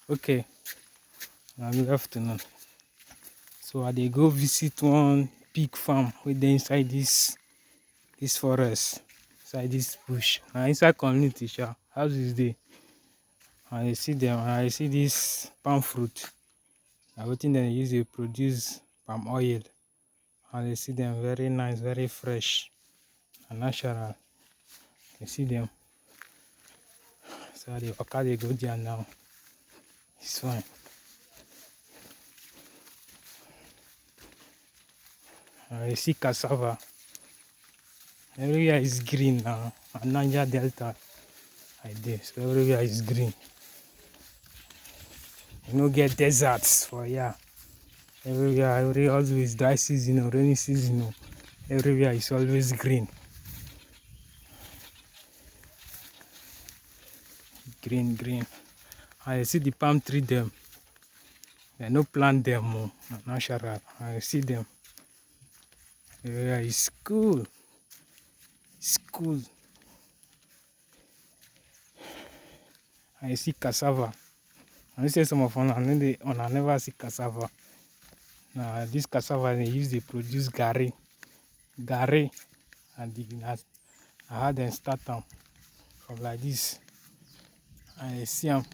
Okay, good afternoon. So I dey go visit one pig farm wey dey inside this forest, inside this bush. Na inside community sha, houses dey. I dey see dem, and I see this palm fruit. Na wetin dem use dey produce palm oil. I dey see dem very nice, very fresh and natural. I see dem. So I dey waka dey go there now. It's fine. I see cassava. Everywhere is green now. And Niger Delta, I dey. So everywhere is green. You no get deserts for here. Everywhere, always dry season or rainy season. Everywhere is always green. Green. I see the palm tree them. They no plant them, natural. I see them. Everywhere is cool. It's cool. I see cassava. I say some of una never see cassava. Now this cassava they use to produce gari. And I had them start them from like this. I see them.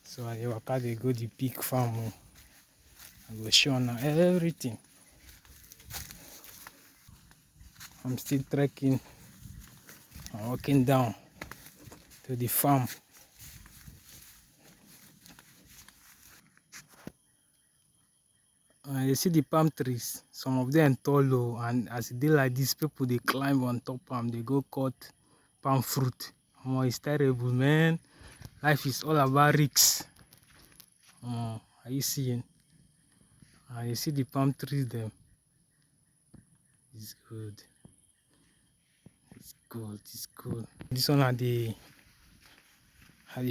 So I waka they go the pig farm. I go show now everything. I'm still trekking and walking down to the farm. I see the palm trees. Some of them tall, and as they like this, people they climb on top palm. They go cut palm fruit. Oh, it's terrible, man. Life is all about risks. Are you seeing? I see the palm trees them. It's good. It's good. This one at the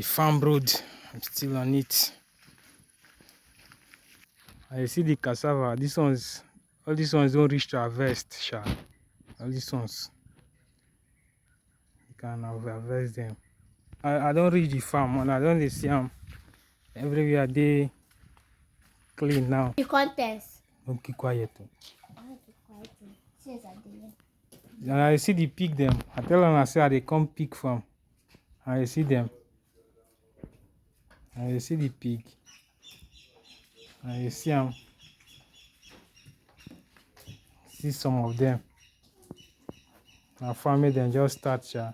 farm road. I'm still on it. I see the cassava. All these ones don't reach to harvest, sha. All these ones, you can harvest them. I don't reach the farm, and I don't see them everywhere. They clean now. The contents. Don't keep quiet. And I see the pig them. I tell them I say they come pig farm. I see them. I see the pig. I see them. See some of them. Now farming them just start, sha.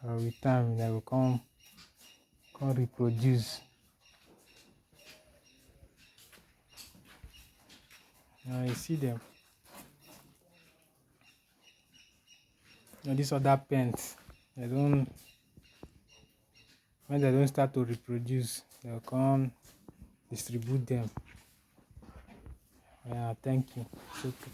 With time they will come reproduce. I see them. And these other pens, when they don't start to reproduce, they'll come distribute them. Yeah, thank you. It's okay.